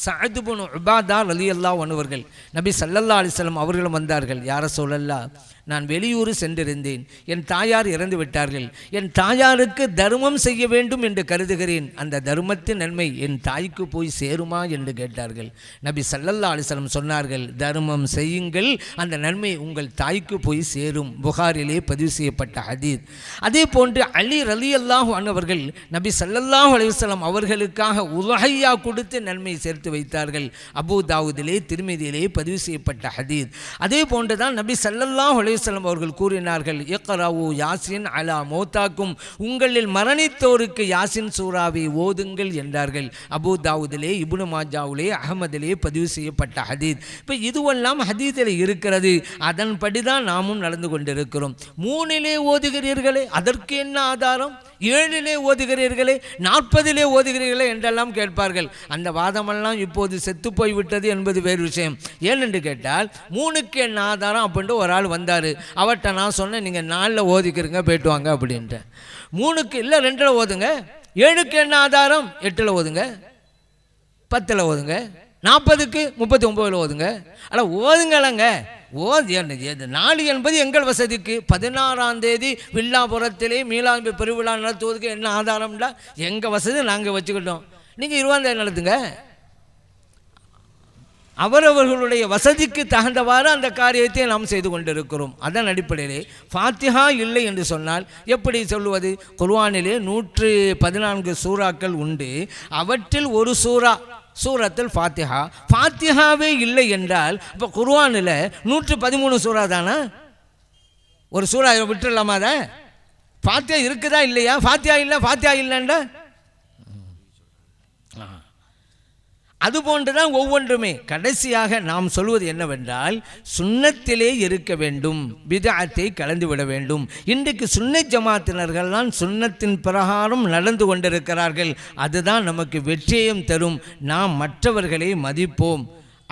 சஅத் இப்னு உபாதா ரலியல்லாஹு அன்ஹு அவர்கள் நபி ஸல்லல்லாஹு அலைஹி வஸல்லம் அவர்களும் வந்தார்கள். யா ரசூலல்லாஹ், நான் வெளியூர் சென்றிருந்தேன், என் தாயார் இறந்து விட்டார்கள், என் தாயாருக்கு தர்மம் செய்ய வேண்டும் என்று கருதுகிறேன், அந்த தர்மத்தின் நன்மை என் தாய்க்கு போய் சேருமா என்று கேட்டார்கள். நபி ஸல்லல்லாஹு அலைஹி வஸல்லம் சொன்னார்கள், தர்மம் செய்யுங்கள், அந்த நன்மை உங்கள் தாய்க்கு போய் சேரும். புகாரிலே பதிவு செய்யப்பட்ட ஹதீஸ். அதே போன்று அலி ரலியல்லாஹு அன்ஹு அவர்கள் நபி ஸல்லல்லாஹு அலைஹி வஸல்லம் அவர்களுக்காக உலஹையா கொடுத்து நன்மை சேர்த்து வைத்தார்கள். அபூ தாவூதிலே திர்மிதியிலே பதிவு செய்யப்பட்ட ஹதீஸ். அதே போன்றுதான் நபி ஸல்லல்லாஹு அலைஹி வஸல்லம் அவர்கள் கூறினார்கள், இக்ராவு யாசின் அலா மௌதாக்கும், உங்களில் மரணித்தோருக்கு யாசின் சூராவை ஓதுங்கள் என்றார்கள். அபூ தாவூதிலே, இப்னு மாஜாவிலே, அஹ்மதிலே பதிவு செய்யப்பட்ட ஹதீஸ். இப்போ இதுவெல்லாம் ஹதீஸில் இருக்கிறது. அதன்படிதான் நாமும் நடந்து கொண்டிருக்கிறோம். 3 ஓதுகிறீர்களே, அதற்கு என்ன ஆதாரம்? 7 ஓதுகிறீர்களே, 40 ஓதுகிறீர்களே என்றெல்லாம் கேட்பார்கள். அந்த வாதமெல்லாம் இப்போது செத்து போய்விட்டது என்பது வேறு விஷயம். ஏனென்று கேட்டால் 3க்கு என்ன ஆதாரம் அப்படின்ட்டு ஒரு ஆள் வந்தார். அவர்கிட்ட நான் சொன்னேன், நீங்கள் 4 ஓதிக்கிறீங்க, போய்ட்டு வாங்க அப்படின்ட்டு. 3க்கு இல்லை 2 ஓதுங்க. 7க்கு என்ன ஆதாரம்? 8 ஓதுங்க, 10 ஓதுங்க, 40க்கு 39 ஓதுங்க. ஆனால் ஓதுங்களங்க, நாள் என்பது எங்கள் வசதிக்கு. 16ஆம் தேதி வில்லாபுரத்திலே மீளாது பெருவிழா நடத்துவதற்கு என்ன ஆதாரம்டா? எங்கள் வசதி நாங்கள் வச்சுக்கிட்டோம், நீங்கள் 20ஆம் தேதி நடத்துங்க. அவரவர்களுடைய வசதிக்கு தகுந்தவாறு அந்த காரியத்தை நாம் செய்து கொண்டிருக்கிறோம். அதன் அடிப்படையிலே ஃபாத்திஹா இல்லை என்று சொன்னால் எப்படி சொல்லுவது? குர்ஆனிலே 114 சூறாக்கள் உண்டு. அவற்றில் ஒரு சூரத்துல் ஃபாத்திஹா. ஃபாத்திஹாவே இல்லை என்றால் இப்போ குர்ஆனில் 113 சூறா தானே? ஒரு சூறா விட்டுடலாமா? அதை ஃபாத்திஹா இருக்குதா இல்லையா? ஃபாத்திஹா இல்லைண்டா அதுபோன்றுதான் ஒவ்வொன்றுமே. கடைசியாக நாம் சொல்வது என்னவென்றால், சுன்னத்திலே இருக்க வேண்டும், பிதஅத்தை கலந்து விட வேண்டும். இன்றைக்கு சுன்னத் ஜமாத்தினர்கள்தான் சுன்னத்தின் பிரகாரம் நடந்து கொண்டிருக்கிறார்கள். அதுதான் நமக்கு வெற்றியையும் தரும். நாம் மற்றவர்களை மதிப்போம்,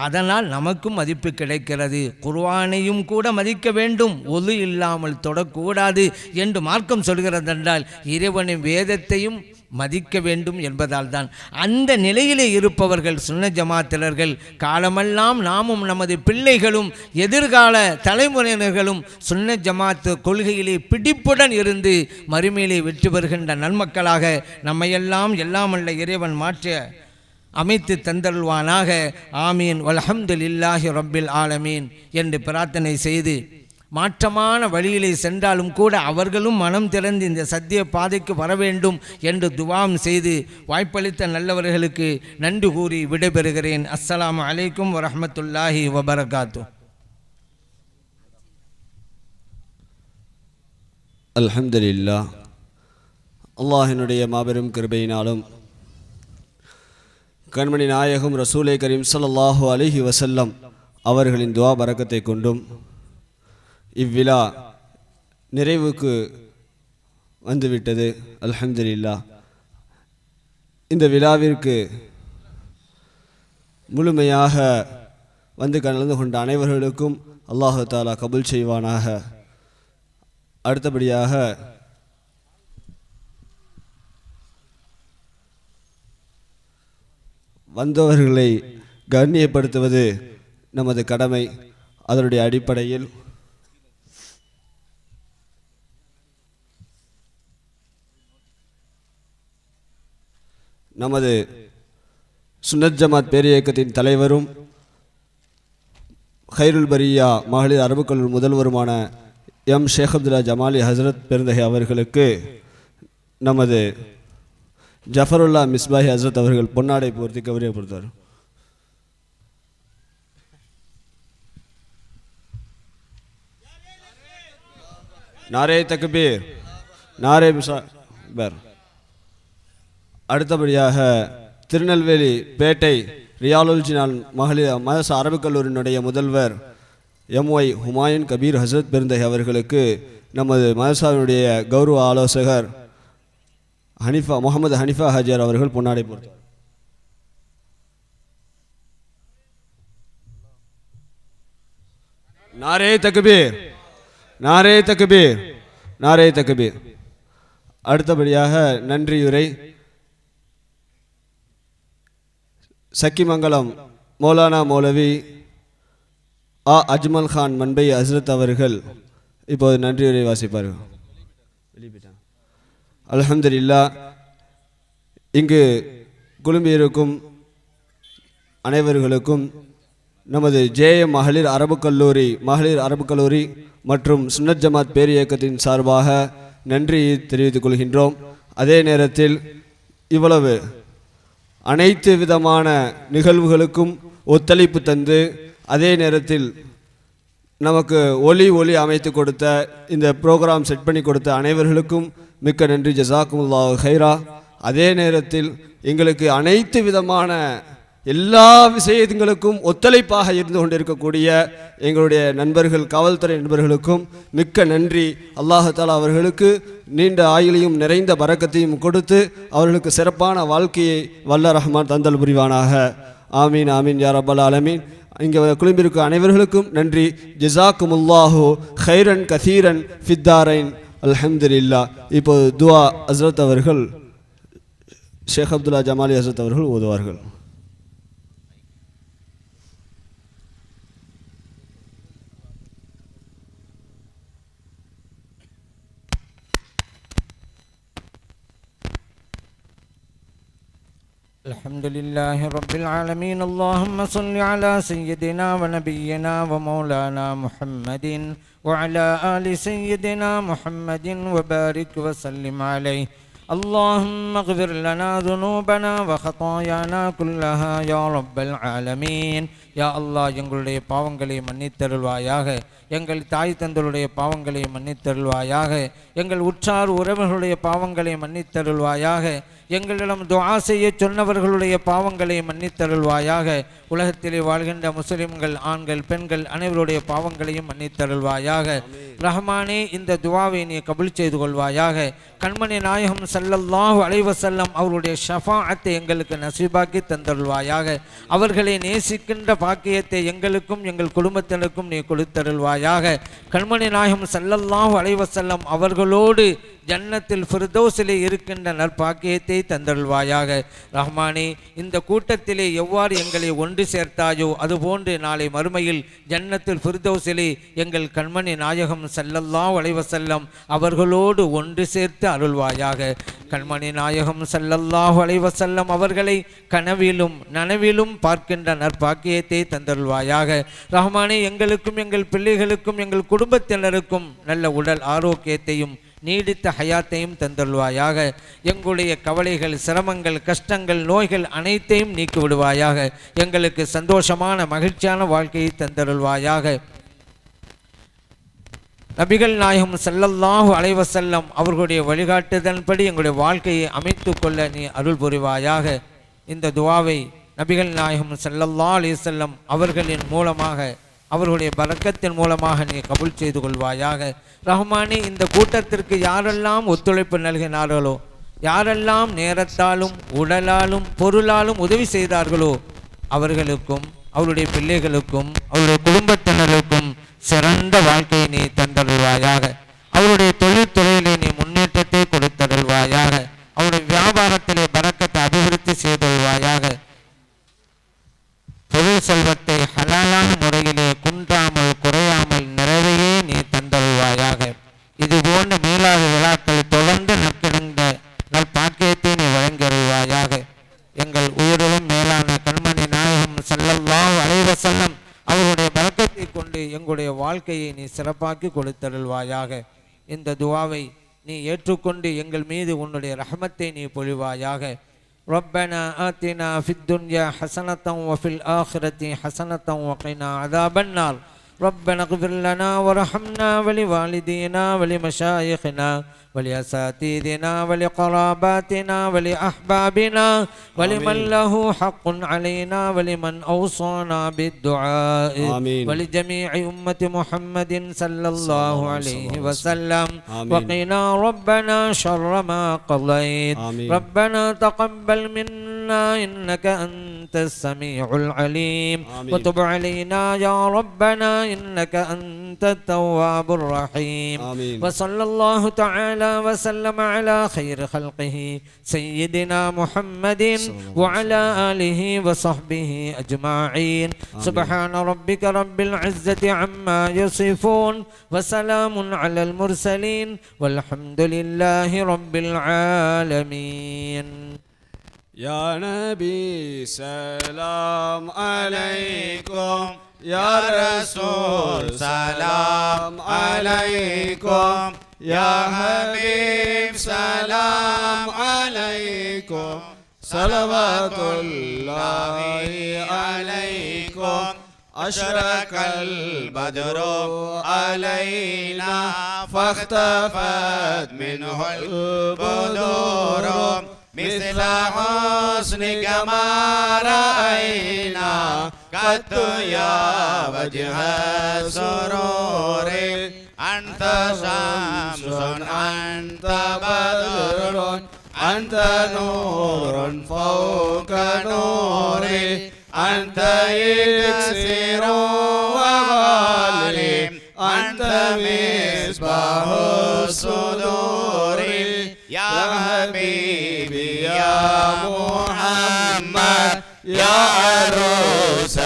அதனால் நமக்கும் மதிப்பு கிடைக்கிறது. குர்ஆனையும் கூட மதிக்க வேண்டும், ஒது இல்லாமல் தொடக்கூடாது என்று மார்க்கம் சொல்கிறதென்றால் இறைவனின் வேதத்தையும் மதிக்க வேண்டும் என்பதால் தான். அந்த நிலையிலே இருப்பவர்கள் சுன்னத் ஜமாத்தினர்கள். காலமெல்லாம் நாமும் நமது பிள்ளைகளும் எதிர்கால தலைமுறையினர்களும் சுன்னத் ஜமாத்து கொள்கையிலே பிடிப்புடன் இருந்து மறுமையிலே வெற்றி பெறுகின்ற நன்மக்களாக நம்மையெல்லாம் எல்லாமல்ல இறைவன் மாற்ற அமைத்து தந்தருள்வானாக. ஆமீன். வல்ஹம்துலில்லாஹி ரப்பில் ஆலமீன் என்று பிரார்த்தனை செய்து, மாற்றமான வழியிலே சென்றாலும் கூட அவர்களும் மனம் திறந்து இந்த சத்திய பாதைக்கு வர வேண்டும் என்று துவாம் செய்து வாய்ப்பளித்த நல்லவர்களுக்கு நன்றி கூறி விடைபெறுகிறேன். அஸ்ஸலாமு அலைக்கும் வரஹ்மத்துல்லாஹி வபரகாத்து. அல்ஹம்துலில்லாஹ். அல்லாஹினுடைய மாபெரும் கிருபையினாலும் கண்மணி நாயகம் ரசூலை கரீம் ஸல்லல்லாஹு அலைஹி வஸல்லம் அவர்களின் துஆ பரக்கத்தை கொண்டும் இவ்விழா நிறைவுக்கு வந்துவிட்டது. அல்ஹம்துலில்லாஹ். இந்த விழாவிற்கு முழுமையாக வந்து கலந்து கொண்ட அனைவர்களுக்கும் அல்லாஹு தஆலா கபூல் செய்வானாக. அடுத்தபடியாக வந்தவர்களை கண்ணியப்படுத்துவது நமது கடமை. அதனுடைய அடிப்படையில் நமது சுன்னத் ஜமாத் பேரியக்கத்தின் தலைவரும் ஹைருல் பரியா மகளிர் அரபுக்கல்லூர் முதல்வருமான எம் ஷேக் அப்துல்லா ஜமாலி ஹசரத் பெருந்தகை அவர்களுக்கு நமது ஜஃபருல்லா மிஸ்பாஹி ஹசரத் அவர்கள் பொன்னாடை போர்த்தி கௌரவப்படுத்தார். நாரே தக்பீர், நாரே மிஸ்பார். அடுத்தபடியாக திருநெல்வேலி பேட்டை ரியாலுல் ஜினான் மகளிர் மதரசா அரபுக் கல்லூரியினுடைய முதல்வர் எம்ஒய் ஹுமாயூன் கபீர் ஹசரத் பெருந்தகை அவர்களுக்கு நமது மதரசாவினுடைய கௌரவ ஆலோசகர் முகமது ஹனிஃபா ஹாஜியார் அவர்கள் பொன்னாடை போர்த்தார். நாரே தக்பீர், நாரே தக்பீர், நாரே தக்பீர். அடுத்தபடியாக நன்றியுரை சக்கிமங்கலம் மௌலானா மௌலவி அஜ்மல் கான் மன்பை ஹஸ்ரத் அவர்கள் இப்போது நன்றியுரை வாசிப்பார்கள். அல்ஹம்துலில்லாஹ். இங்கு குழும்பியிருக்கும் அனைவர்களுக்கும் நமது ஜேஎம் மகளிர் அரபு கல்லூரி மற்றும் சுன்னத் ஜமாத் பேரியக்கத்தின் சார்பாக நன்றியை தெரிவித்துக் கொள்கின்றோம். அதே நேரத்தில் இவ்வளவு அனைத்து விதமான நிகழ்வுகளுக்கும் ஒத்துழைப்பு தந்து அதே நேரத்தில் நமக்கு ஒளி அமைத்து கொடுத்த இந்த ப்ரோக்ராம் செட் பண்ணி கொடுத்த அனைவர்களுக்கும் மிக்க நன்றி. ஜஸாக்குமுல்லாஹு ஹைரா. அதே நேரத்தில் எங்களுக்கு அனைத்து விதமான எல்லா விஷயங்களுக்கும் ஒத்துழைப்பாக இருந்து கொண்டிருக்கக்கூடிய எங்களுடைய நண்பர்கள், காவல்துறை நண்பர்களுக்கும் மிக்க நன்றி. அல்லாஹ் தஆலா அவர்களுக்கு நீண்ட ஆயுளையும் நிறைந்த பரக்கத்தையும் கொடுத்து அவர்களுக்கு சிறப்பான வாழ்க்கையை வல்ல ரஹ்மான் தந்தல் புரிவானாக. ஆமீன் ஆமீன் யா ரப்பல் ஆலமீன். இங்கே குழும்பிருக்கும் அனைவர்களுக்கும் நன்றி. ஜஸாக்குமுல்லாஹு ஹைரன் கசீரன் ஃபித்தாரைன். அல்ஹம்துலில்லாஹ். இப்போது துஆ ஹஸ்ரத் அவர்கள் ஷேக் அப்துல்லா ஜமாலி ஹஸ்ரத் அவர்கள் ஓதுவார்கள். الحمد لله رب العالمين. اللهم صل على سيدنا ونبينا ومولانا محمد وعلى آل سيدنا محمد وبارك وسلم عليه. اللهم اغفر لنا ذنوبنا وخطايانا كلها يا رب العالمين. யா அல்லாஹ், எங்களுடைய பாவங்களை மன்னித்தருள்வாயாக. எங்கள் தாய் தந்தருடைய பாவங்களை மன்னித்தருள்வாயாக. எங்கள் உற்றார் உறவுகளுடைய பாவங்களை மன்னித்தருள்வாயாக. எங்களிடம் துஆ செய்ய சொன்னவர்களுடைய பாவங்களை மன்னித்தருள்வாயாக. உலகத்திலே வாழ்கின்ற முஸ்லிம்கள் ஆண்கள் பெண்கள் அனைவருடைய பாவங்களையும் மன்னித்தருள்வாயாக. ரஹ்மானே, இந்த துஆவை நீ கபூல் செய்து கொள்வாயாக. கண்மணி நாயகம் ஸல்லல்லாஹு அலைஹி வஸல்லம் அவருடைய ஷஃபாஅத்தை எங்களுக்கு நசீபாக்கி தந்தருள்வாயாக. அவர்களை நேசிக்கின்ற பாக்கியத்தை எங்களுக்கும் எங்கள் குடும்பத்தினருக்கும் நீ கொடுத்தருள்வாயாக. கண்மணி நாயகம் ஸல்லல்லாஹு அலைஹி வஸல்லம் அவர்களோடு ஜன்னத்தில் ஃபிர்தௌஸிலே இருக்கின்ற நற்பாக்கியத்தை தந்தருள்வாயாக. ரஹ்மானே, இந்த கூட்டத்திலே எவ்வாறு எங்களை ஒன்று சேர்த்தாயோ அதுபோன்று நாளை மறுமையில் ஜன்னத்தில் ஃபிர்தௌஸிலே எங்கள் கண்மணி நாயகம் ஸல்லல்லாஹு அலைஹி வஸல்லம் அவர்களோடு ஒன்று சேர்த்து அருள்வாயாக. கண்மணி நாயகம் ஸல்லல்லாஹு அலைஹி வஸல்லம் அவர்களை கனவிலும் நனவிலும் பார்க்கின்ற நற்பாக்கியத்தை தந்தருள்வாயாக. ரஹ்மானே, எங்களுக்கும் எங்கள் பிள்ளைகளுக்கும் எங்கள் குடும்பத்தினருக்கும் நல்ல உடல் ஆரோக்கியத்தையும் நீடித்த ஹயாத்தையும் தந்தருள்வாயாக. எங்களுடைய கவலைகள், சிரமங்கள், கஷ்டங்கள், நோய்கள் அனைத்தையும் நீக்கிவிடுவாயாக. எங்களுக்கு சந்தோஷமான மகிழ்ச்சியான வாழ்க்கையை தந்தருள்வாயாக. நபிகள் நாயகம் ஸல்லல்லாஹு அலைஹி வஸல்லம் அவர்களுடைய வழிகாட்டுதன்படி எங்களுடைய வாழ்க்கையை அமைத்து கொள்ள நீ அருள் புரிவாயாக. இந்த துஆவை நபிகள் நாயகம் ஸல்லல்லாஹு அலைஹி வஸல்லம் அவர்களின் மூலமாக அவர்களுடைய பரக்கத்தின் மூலமாக நீ கபூல் செய்து கொள்வாயாக. ரஹ்மானே, இந்த கூட்டத்திற்கு யாரெல்லாம் ஒத்துழைப்பு நல்கினார்களோ, யாரெல்லாம் நேரத்தாலும் உடலாலும் பொருளாலும் உதவி செய்தார்களோ அவர்களுக்கும் அவருடைய பிள்ளைகளுக்கும் அவருடைய குடும்பத்தினருக்கும் சிறந்த வாழ்க்கையை நீ தந்தருள்வாயாக. அவருடைய தொழில்துறையிலே நீ முன்னேற்றத்தை கொடுத்தருள்வாயாக. அவருடைய வியாபாரத்திலே பரக்கத்தை அபிவிருத்தி செய்தருள்வாயாக. பொருள் செல்வத்தை ஹலாலான முறையிலே குன்றாமல் குறையாமல் நிறைவையே நீ தந்தருள்வாயாக. இது போன்ற மீளாத விழாக்கள் தொடர்ந்து நற்கிடந்த நற்பாக்கியத்தை நீ வழங்கியருள்வாயாக. எங்கள் உயிரிலும் மேலான கண்மணி நாயகம் ஸல்லல்லாஹு அலைஹி வஸல்லம் அவருடைய பரக்கத்தை கொண்டு எங்களுடைய வாழ்க்கையை நீ சிறப்பாக்கி கொடுத்தருள்வாயாக. இந்த துஆவை நீ ஏற்றுக்கொண்டு எங்கள் மீது உன்னுடைய ரஹமத்தை நீ பொழிவாயாக. ربنا آتنا في الدنيا حسنة وفي الآخرة حسنة وقنا عذاب النار ربنا اغفر لنا وارحمنا ولوالدينا ولمشايخنا ولأساتذتنا ولقراباتنا ولأحبابنا ولمن له حق علينا ولمن أوصانا بالدعاء ولجميع أمة محمد صلى الله عليه وسلم وقنا ربنا شر ما قضيت ربنا تقبل منا إنك أنت السميع العليم وتب علينا يا ربنا إنك أنت التواب الرحيم وصلى الله تعالى وسلم على خير خلقه سيدنا محمد وعلى آله وصحبه أجمعين سبحان ربك رب العزة عما يصفون وسلام على المرسلين والحمد لله رب العالمين يا نبي سلام عليكم يا رسول سلام عليكم يا حبيب سلام عليكم صلوات الله عليكم أشرق البدر علينا فاختفت منه البدور مثل حسنك ما رأينا قط يا وجه سرور أنت شمس أنت بدر أنت نور فوق نوري أنت يكسر وغالي أنت مصباح الصدور يا حبيبي يا محمد يا عروس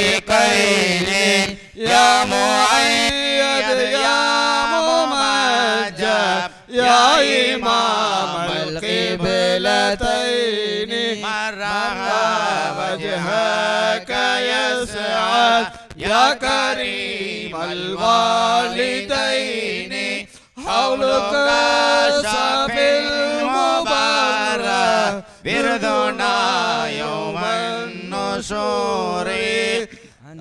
الخافقين يا معيد يا ممجد يا إمام القبلتين مرها وجهك يسعد يا كريم الوالدين حولك شافي المبارك بردنا يوم النشور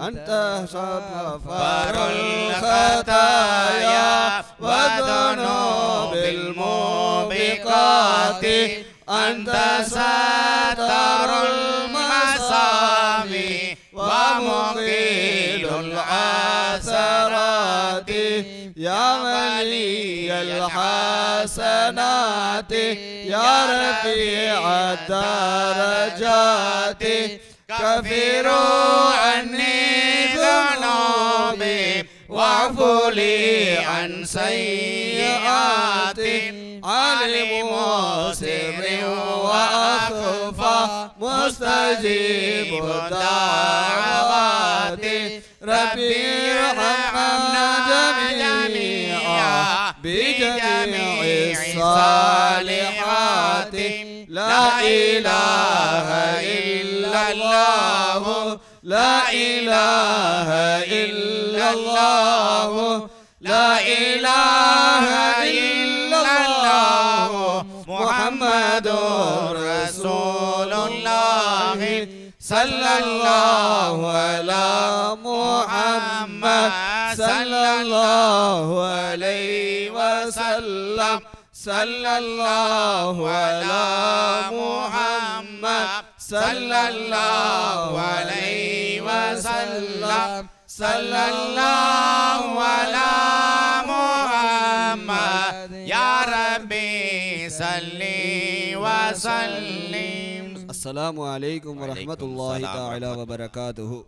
أنت غفار الخطايا وذنوب الموبقات أنت ساتر المسامي ومقيل العثرات يا ولي الحسنات يا رفيع الدرجات كفر عني ذنوبي واعفو لي عن سيئاتي عالم سر وأخفى مستجيب الدعوات ربي ارحمنا جميعا بجميع الصالحات لا إله إلا الله لا إله إلا الله لا إله إلا الله محمد رسول الله صلى الله على محمد صلى الله عليه وسلم صلى الله على محمد صلى الله عليه وسلم صلى الله على محمد يا ربي صل وسلم. السلام عليكم ورحمة الله تعالى وبركاته.